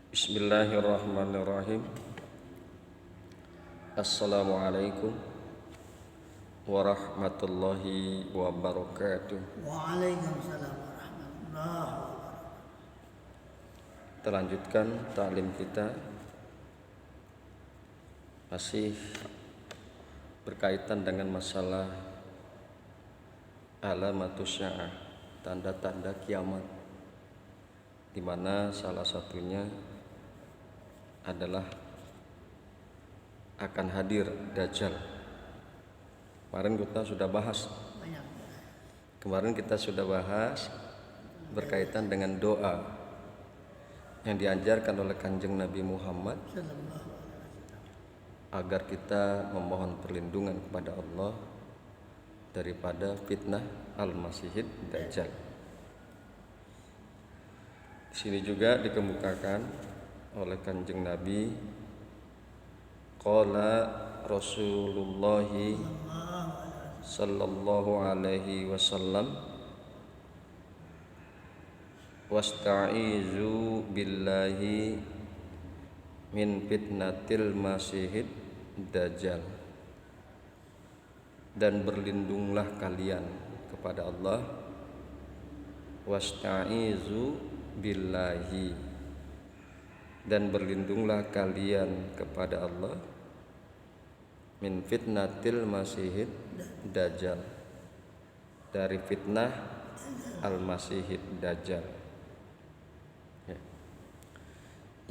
Bismillahirrahmanirrahim. Assalamualaikum warahmatullahi wabarakatuh. Waalaikumsalam warahmatullahi wabarakatuh. Kita lanjutkan ta'lim kita, masih berkaitan dengan masalah alamatus sya'ah, tanda-tanda kiamat, di mana salah satunya adalah akan hadir Dajjal. Kemarin kita sudah bahas berkaitan dengan doa yang diajarkan oleh Kanjeng Nabi Muhammad agar kita memohon perlindungan kepada Allah daripada fitnah Al-Masihid Dajjal. Di sini juga dikemukakan oleh Kanjeng Nabi, qala Rasulullah sallallahu alaihi wasallam, wasta'izu billahi min fitnatil masihid dajjal, dan berlindunglah kalian kepada Allah, wasta'izu billahi, dan berlindunglah kalian kepada Allah, min fitnatil masihid dajjal, dari fitnah al-masihid dajjal. Ya.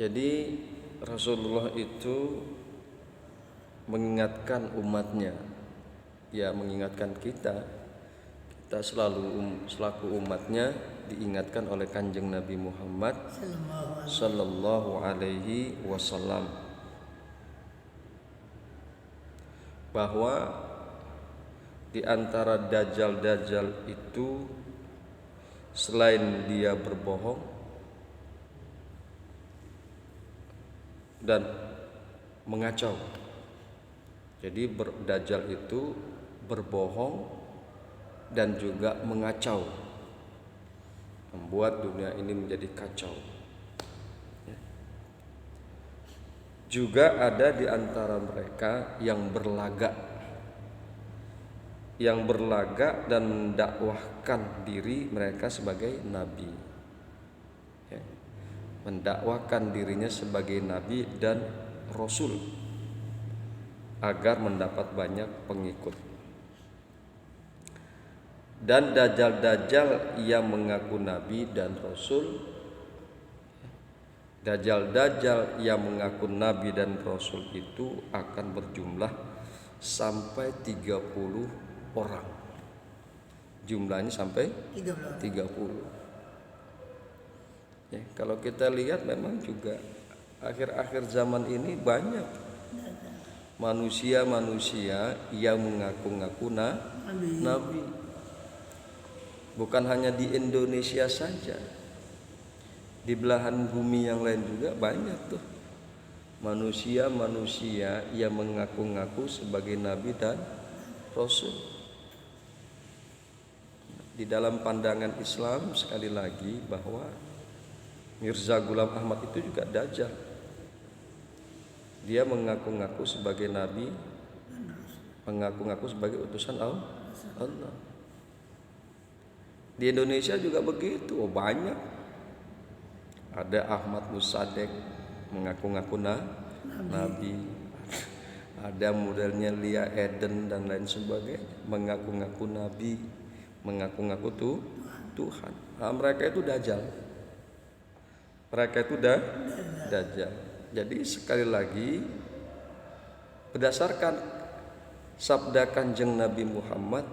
Jadi Rasulullah itu mengingatkan umatnya, ya mengingatkan kita selaku umatnya diingatkan oleh Kanjeng Nabi Muhammad sallallahu alaihi wasallam bahwa di antara dajjal-dajjal itu, selain dia berbohong dan mengacau. Jadi dajjal itu berbohong dan juga mengacau, membuat dunia ini menjadi kacau. Juga ada di antara mereka yang berlagak dan mendakwahkan diri mereka sebagai nabi, ya, mendakwahkan dirinya sebagai nabi dan rasul agar mendapat banyak pengikut. Dan dajjal-dajjal yang mengaku nabi dan rasul, dajjal-dajjal yang mengaku nabi dan rasul itu akan berjumlah sampai 30 orang. Jumlahnya sampai 30. Ya, kalau kita lihat memang juga akhir-akhir zaman ini banyak manusia-manusia yang mengaku-ngaku nabi. Bukan hanya di Indonesia saja, di belahan bumi yang lain juga banyak tuh manusia-manusia yang mengaku-ngaku sebagai nabi dan rasul. Di dalam pandangan Islam, sekali lagi, bahwa Mirza Ghulam Ahmad itu juga dajjal. Dia mengaku-ngaku sebagai nabi, mengaku-ngaku sebagai utusan Allah. Di Indonesia juga begitu, banyak. Ada Ahmad Musadek mengaku-ngaku nabi. Ada modelnya Lia Eden dan lain sebagainya, mengaku-ngaku nabi, mengaku-ngaku Tuhan. Nah, mereka itu dajjal. Dajjal. Jadi sekali lagi, berdasarkan sabda Kanjeng Nabi Muhammad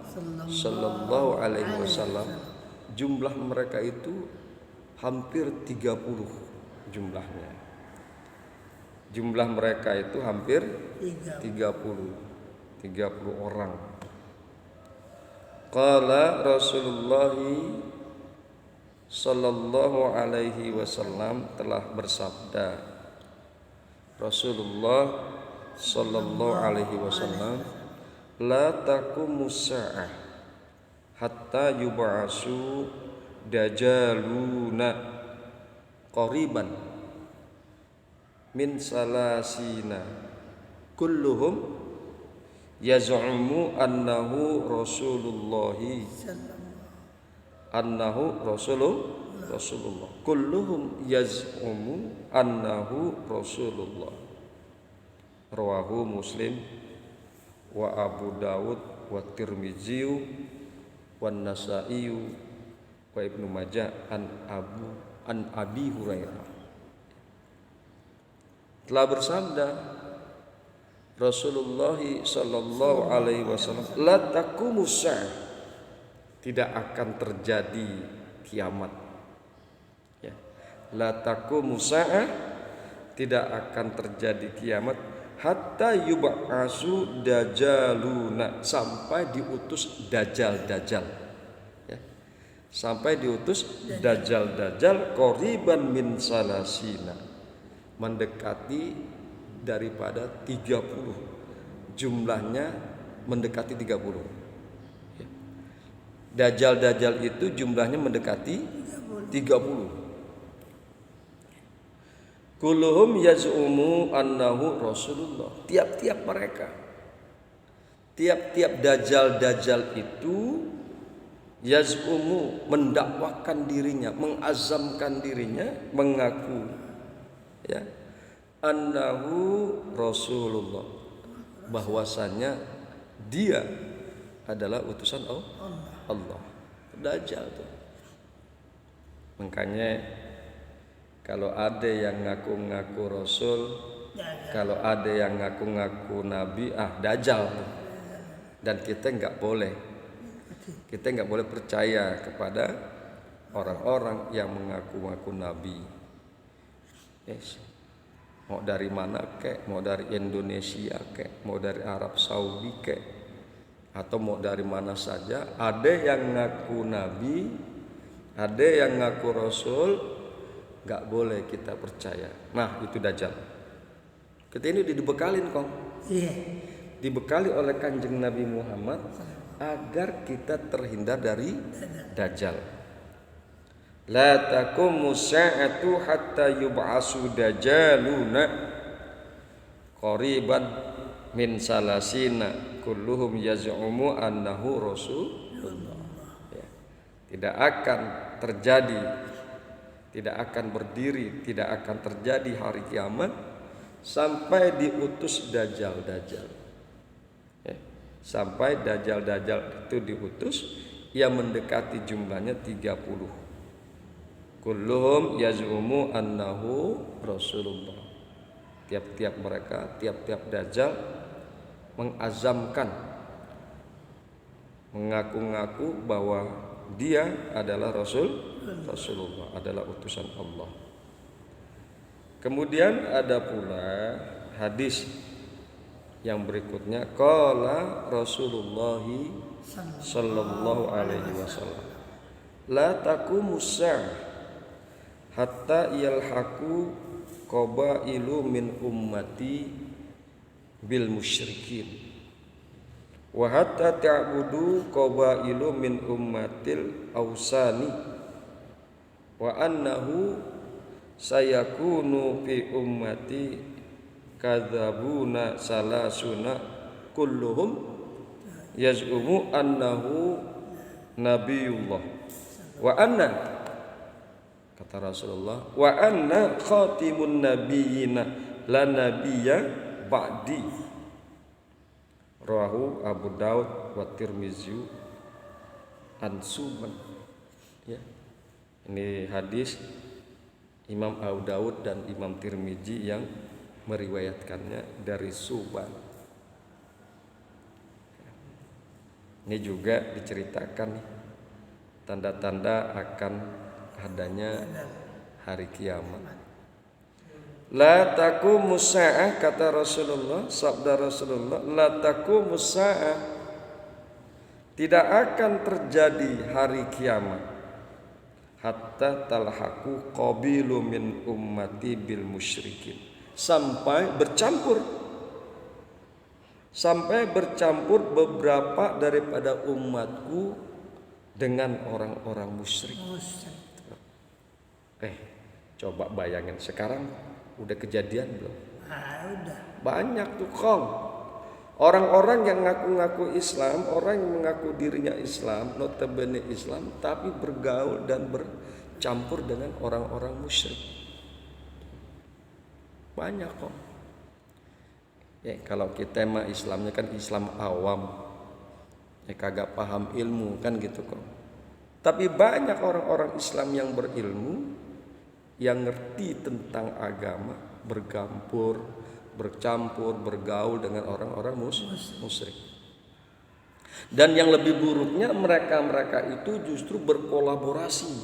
sallallahu alaihi wasallam, jumlah mereka itu hampir 30 jumlahnya. Jumlah mereka itu hampir 30 orang. Qala Rasulullah sallallahu alaihi wasallam telah bersabda, Rasulullah sallallahu alaihi wasallam, la taqumus sa'ah hatta yub'asu dajaluna qariban min salasina kulluhum yaz'umu annahu rasulullahi rasulullah kulluhum yaz'umu annahu rasulullah. Rawahu Muslim wa Abu Dawud wa Tirmizi wa Nasa'i wa Ibnu Majah an Abi Hurairah. Telah bersabda Rasulullah sallallahu alaihi wasallam, la taqumus sa'ah, tidak akan terjadi kiamat. Ya. La taqumus sa'ah, tidak akan terjadi kiamat hatta yub'asu dajaluna, sampai diutus dajjal. Ya. Sampai diutus dajjal qoriban min salasina, mendekati daripada 30, jumlahnya mendekati 30. Ya. Dajjal itu jumlahnya mendekati 30. Kulluhum yaz'umu annahu rasulullah. Tiap-tiap dajjal itu yaz'umu, mendakwakan dirinya, mengazamkan dirinya, mengaku, ya, annahu rasulullah, bahwasanya dia adalah utusan Allah. Dajjal tuh. Makanya kalau ada yang ngaku-ngaku rasul, kalau ada yang ngaku-ngaku nabi, dajjal tuh. Dan kita nggak boleh percaya kepada orang-orang yang mengaku-ngaku nabi. Yes. Mau dari mana kek, mau dari Indonesia kek, mau dari Arab Saudi kek, atau mau dari mana saja, ada yang ngaku nabi, ada yang ngaku rasul, nggak boleh kita percaya. Nah, itu dajjal. Kita ini dibekalin kong, dibekali oleh Kanjeng Nabi Muhammad agar kita terhindar dari dajjal. La taqumu sa'atu hatta yub'asu dajaluna qoriban min salasina kulluhum yaz'umu annahu rasulullah. Ya. Tidak akan terjadi, tidak akan berdiri, tidak akan terjadi hari kiamat sampai diutus dajjal. Ya. Sampai dajjal itu diutus, yang mendekati jumlahnya 30. Kulluhum yaz'umu annahu rasulullah. Tiap-tiap dajjal mengazamkan, mengaku-ngaku bahwa dia adalah Rasulullah, adalah utusan Allah. Kemudian ada pula hadis yang berikutnya, qala Rasulullah sallallahu alaihi wasallam, la taqumus sa'ah hatta yalhaqu qabailu min ummati bil musyrikin wa hatta ta'budu qabailu min ummatil awsani wa annahu sayakunu fi ummati kadzabuna salasuna kulluhum yaz'umu annahu nabiyullah wa anna, kata Rasulullah, wa anna khatimun nabiyina la nabiyya ba'di. Rawahu Abu Dawud wa Tirmizi an Suban. Ya. Ini hadis Imam Abu Dawud dan Imam Tirmizi yang meriwayatkannya dari Suban. Ini juga diceritakan tanda-tanda akan adanya hari kiamat. La taqumus sa'ah, kata Rasulullah, sabda Rasulullah, la taqumus sa'ah, tidak akan terjadi hari kiamat hatta talhaqu qabilu min ummati bil musyrikin, sampai bercampur beberapa daripada umatku dengan orang-orang musyrik. Coba bayangin sekarang Udah kejadian belum? Udah. Banyak tuh Kong. Orang-orang yang ngaku-ngaku Islam, orang yang mengaku dirinya Islam, notabene Islam, tapi bergaul dan bercampur dengan orang-orang musyrik. Banyak kok. Ya, kalau kita mah Islamnya kan Islam awam, ya kagak paham ilmu kan gitu kok. Tapi banyak orang-orang Islam yang berilmu, yang ngerti tentang agama, bercampur, bergaul dengan orang-orang musyrik. Dan yang lebih buruknya mereka itu justru berkolaborasi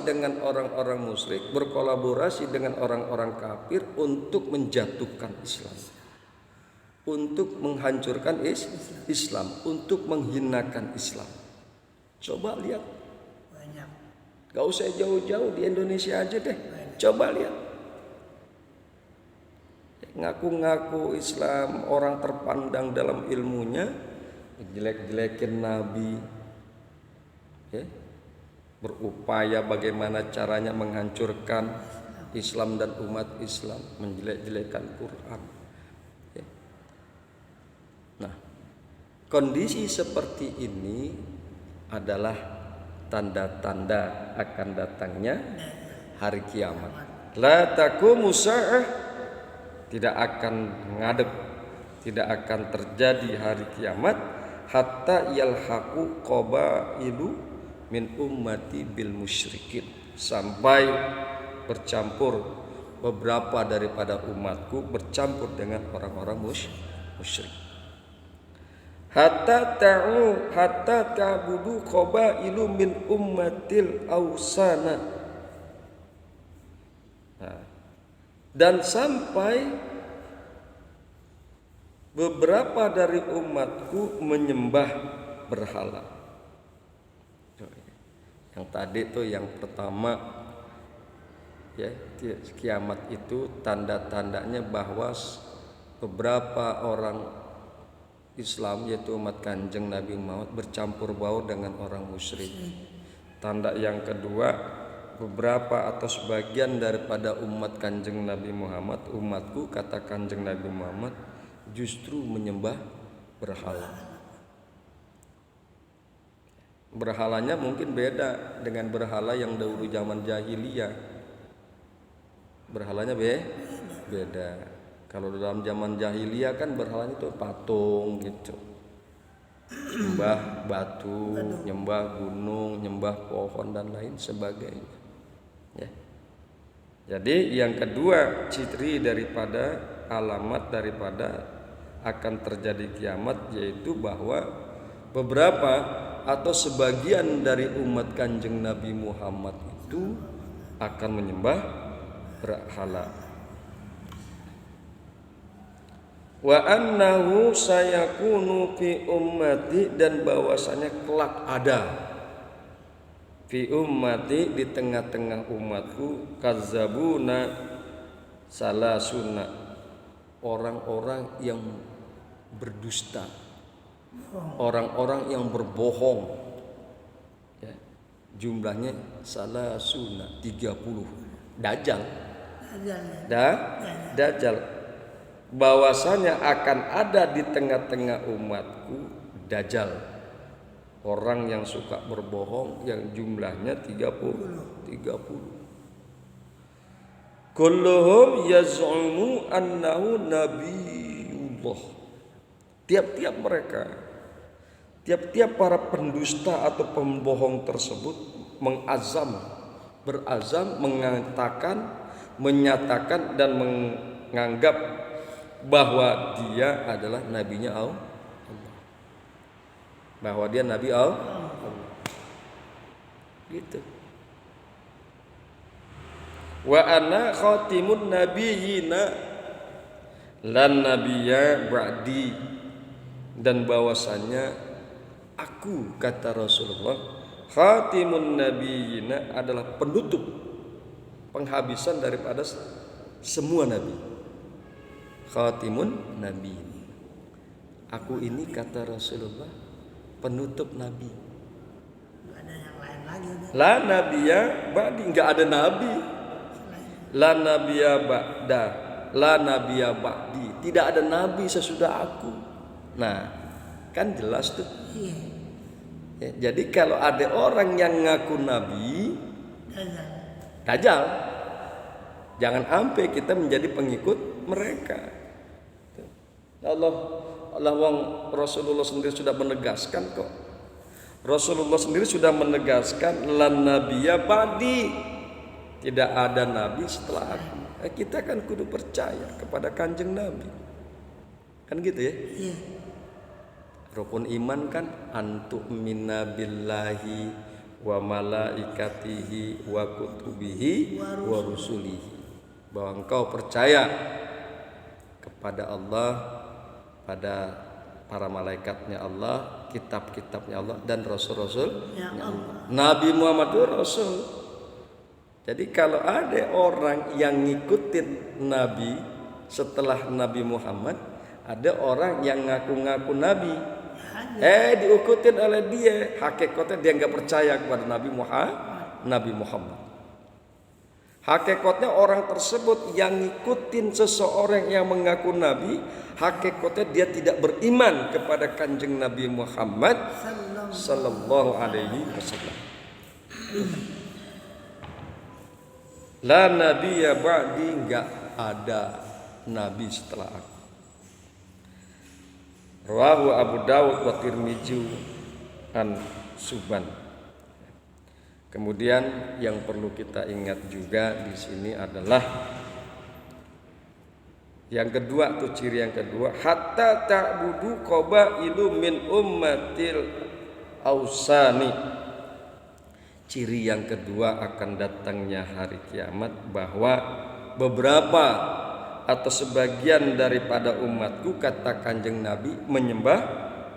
dengan orang-orang musyrik, berkolaborasi dengan orang-orang kafir untuk menjatuhkan Islam, untuk menghancurkan Islam, untuk menghinakan Islam. Coba lihat, Banyak. gak usah jauh-jauh, di Indonesia aja deh. Coba lihat, ngaku-ngaku Islam, orang terpandang dalam ilmunya, jelek-jelekin Nabi, ya, berupaya bagaimana caranya menghancurkan Islam dan umat Islam, menjelek-jelekan Quran. Ya. Nah, kondisi seperti ini adalah tanda-tanda akan datangnya hari kiamat. La taqumu sa'ah, tidak akan ngadep, tidak akan terjadi hari kiamat hatta yalhaqu qabailu min ummati bil musyrikin, sampai bercampur beberapa daripada umatku bercampur dengan orang-orang musyrik. Hatta ta'budu qabailu min ummatil awsana. Nah, dan sampai beberapa dari umatku menyembah berhala. Yang tadi tuh yang pertama, ya, kiamat itu tanda-tandanya bahwa beberapa orang Islam, yaitu umat Kanjeng Nabi Muhammad, bercampur baur dengan orang musyrik. Tanda yang kedua, beberapa atau sebagian daripada umat Kanjeng Nabi Muhammad, umatku kata Kanjeng Nabi Muhammad, justru menyembah berhala. Berhalanya mungkin beda dengan berhala yang dahulu zaman jahiliyah. Berhalanya beda. Kalau dalam zaman jahiliyah kan berhalanya itu patung gitu, nyembah batu, nyembah gunung, nyembah pohon dan lain sebagainya. Ya. Jadi yang kedua ciri daripada alamat daripada akan terjadi kiamat, yaitu bahwa beberapa atau sebagian dari umat Kanjeng Nabi Muhammad itu akan menyembah berhala. Wa annahu sayakunu fi ummati, dan bahwasanya kelak ada fi ummati, di tengah-tengah umatku, kadzabuna salasuna, orang-orang yang berdusta, orang-orang yang berbohong, ya, jumlahnya salasuna 30. Dajjal. Dajjal. Bahwasanya akan ada di tengah-tengah umatku Dajjal, orang yang suka berbohong, yang jumlahnya 30. Kulluhum yaz'umu annahu nabiyullah. Tiap-tiap mereka, tiap-tiap para pendusta atau pembohong tersebut berazam mengatakan, menyatakan dan menganggap bahwa dia adalah nabinya Allah, bahwa dia nabi Allah. Gitu. Wa ana khatimun nabiyina lan nabiyya ba'di, dan bahwasanya aku, kata Rasulullah, khatimun nabiyina, adalah penutup, penghabisan daripada semua nabi. Khatimun nabi, aku ini, kata Rasulullah, penutup nabi. Gak ada yang lain lagi udah. La nabiyya ba'di, enggak ada nabi La nabiyya ba'da, la nabiyya ba'di. Tidak ada nabi sesudah aku. Nah, kan jelas tuh. Iya. Ya, jadi kalau ada orang yang ngaku nabi, Dajjal. dajjal. Jangan sampai kita menjadi pengikut mereka. Allah wong Rasulullah sendiri sudah menegaskan kok. Rasulullah sendiri sudah menegaskan lan nabiyya ba'di. Tidak ada nabi setelah aku. Kita kan kudu percaya kepada kanjeng Nabi. Kan gitu ya? Iya. Rukun iman kan antu'mina billahi wa malaikatihi wa kutubihi wa rusulihi. Bahwa engkau percaya kepada Allah, pada para malaikatnya Allah, kitab-kitabnya Allah, dan rasul-rasulnya Allah. Nabi Muhammad itu rasul. Jadi kalau ada orang yang ngikutin Nabi setelah Nabi Muhammad, ada orang yang ngaku-ngaku Nabi, diikutin oleh dia, hakikatnya dia nggak percaya kepada Nabi Muhammad. Hakikatnya orang tersebut yang ngikutin seseorang yang mengaku Nabi, hakikatnya dia tidak beriman kepada kanjeng Nabi Muhammad sallallahu alaihi wasallam. La nabiyya ba'di, enggak ada nabi setelah aku. Rawahu Abu Dawud wa Tirmidzi an Suban. Kemudian yang perlu kita ingat juga di sini adalah yang kedua tuh, ciri yang kedua, hatta ta'budu qabailu min ummatil ausani. Ciri yang kedua akan datangnya hari kiamat, bahwa beberapa atau sebagian daripada umatku, kata kanjeng Nabi, menyembah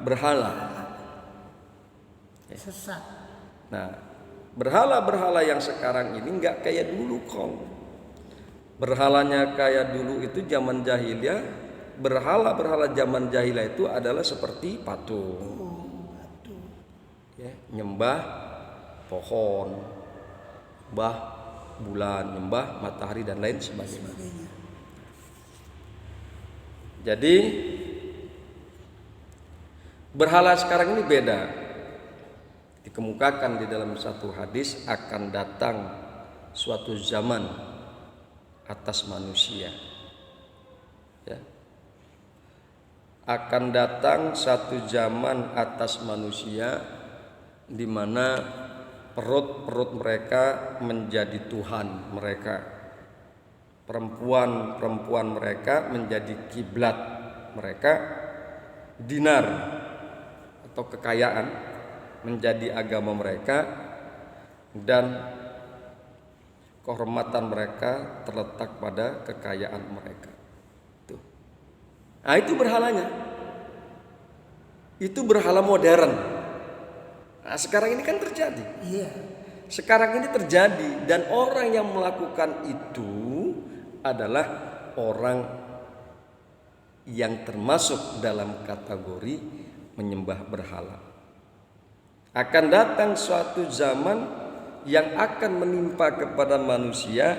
berhala. Sesat. Nah, berhala-berhala yang sekarang ini nggak kayak dulu kong. Berhalanya kayak dulu itu zaman jahiliyah. Berhala-berhala zaman jahiliyah itu adalah seperti patung. Ya, nyembah pohon, nyembah bulan, nyembah matahari dan lain sebagainya. Jadi berhala sekarang ini beda. Dikemukakan di dalam satu hadis, akan datang suatu zaman atas manusia, ya. Akan datang satu zaman atas manusia di mana perut-perut mereka menjadi Tuhan mereka, perempuan-perempuan mereka menjadi kiblat mereka, dinar atau kekayaan menjadi agama mereka, dan kehormatan mereka terletak pada kekayaan mereka. Tuh. Nah, itu berhalanya. Itu berhala modern. Nah, sekarang ini kan terjadi. Iya. Sekarang ini terjadi, dan orang yang melakukan itu adalah orang yang termasuk dalam kategori menyembah berhala. Akan datang suatu zaman yang akan menimpa kepada manusia,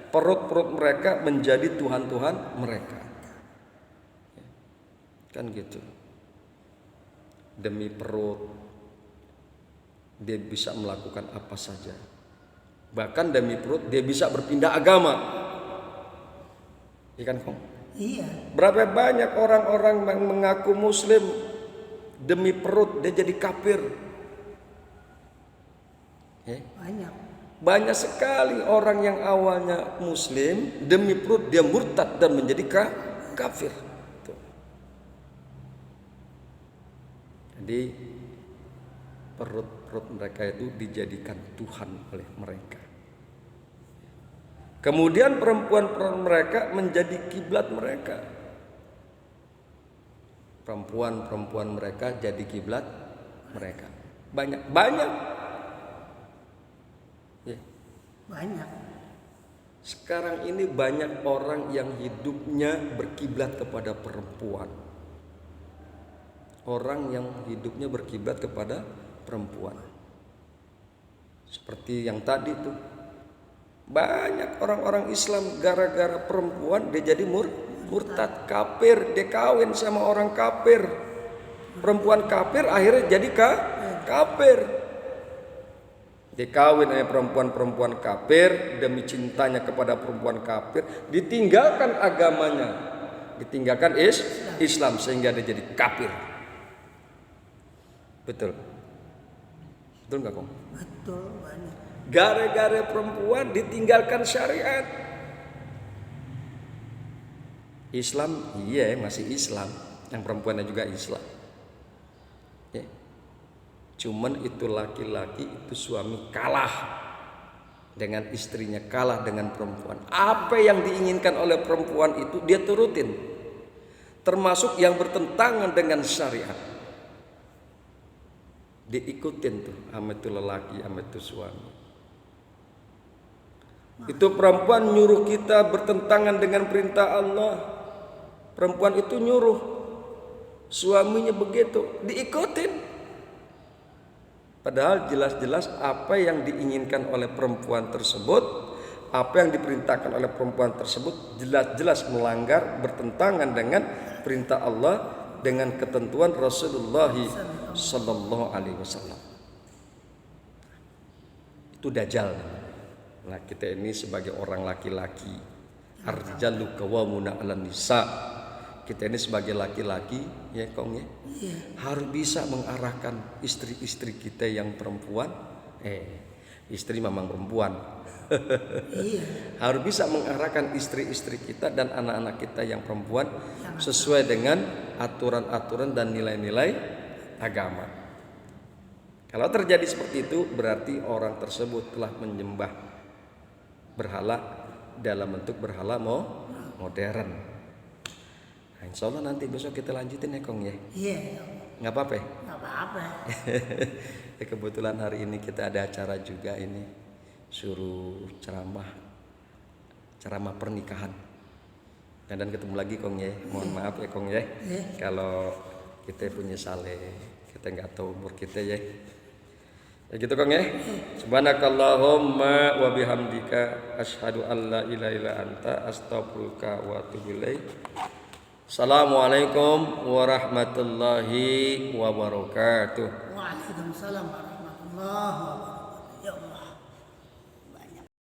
perut-perut mereka menjadi tuhan-tuhan mereka. Kan gitu. Demi perut dia bisa melakukan apa saja. Bahkan demi perut dia bisa berpindah agama. Iya kan, Kong? Iya. Berapa banyak orang-orang yang mengaku muslim, demi perut dia jadi kafir. Banyak. Banyak sekali orang yang awalnya muslim, demi perut dia murtad dan menjadi kafir. Tuh. Jadi perut mereka itu dijadikan Tuhan oleh mereka. Kemudian perempuan-perempuan mereka menjadi kiblat mereka. Perempuan-perempuan mereka jadi kiblat mereka. Banyak. Ya. Banyak. Sekarang ini banyak orang yang hidupnya berkiblat kepada perempuan. Orang yang hidupnya berkiblat kepada perempuan. Seperti yang tadi tuh, Banyak orang-orang Islam gara-gara perempuan dia jadi murtad, kafir, dia kawin sama orang kafir. Perempuan kafir akhirnya jadi kafir. Dia kawin sama perempuan kafir, demi cintanya kepada perempuan kafir, ditinggalkan agamanya, ditinggalkan Islam sehingga dia jadi kafir. Betul nggak Kong? Betul, banyak. Gara-gara perempuan ditinggalkan syariat. Islam, iya masih Islam, yang perempuannya juga Islam. Ya. Cuman itu laki-laki, itu suami kalah dengan istrinya, kalah dengan perempuan. Apa yang diinginkan oleh perempuan itu dia turutin, termasuk yang bertentangan dengan syariat. Diikutin tuh sama itu lelaki, sama itu suami. Itu perempuan nyuruh kita bertentangan dengan perintah Allah. Perempuan itu nyuruh suaminya begitu, diikutin. Padahal jelas-jelas apa yang diinginkan oleh perempuan tersebut, apa yang diperintahkan oleh perempuan tersebut jelas-jelas melanggar, bertentangan dengan perintah Allah, dengan ketentuan Rasulullah Sallallahu Alaihi Wasallam. Itu dajjal. Nah, kita ini sebagai orang laki-laki, ar-rijalu qawwamuna 'alan nisa. Kita ini sebagai laki-laki, ya Kong ya, harus bisa mengarahkan istri-istri kita yang perempuan. Istri memang perempuan. Harus bisa mengarahkan istri-istri kita dan anak-anak kita yang perempuan sesuai dengan aturan-aturan dan nilai-nilai agama. Kalau terjadi seperti itu, berarti orang tersebut telah menyembah berhala dalam bentuk berhala modern. Nah, insya Allah nanti besok kita lanjutin ya Kong ya. Iya. Nggak apa-apa. Nggak apa-apa. Kebetulan hari ini kita ada acara juga ini, suruh ceramah pernikahan. Dan ketemu lagi Kong ya. Mohon maaf ya Kong ya. Kalau kita punya saleh, kita nggak tahu umur kita ya. Ya gitu Kong ya. Subhanakallahumma wa bihamdika asyhadu an la ilaha illa anta astaghfiruka wa atubu ilaik. Assalamualaikum warahmatullahi wabarakatuh. Waalaikumsalam warahmatullahi wabarakatuh.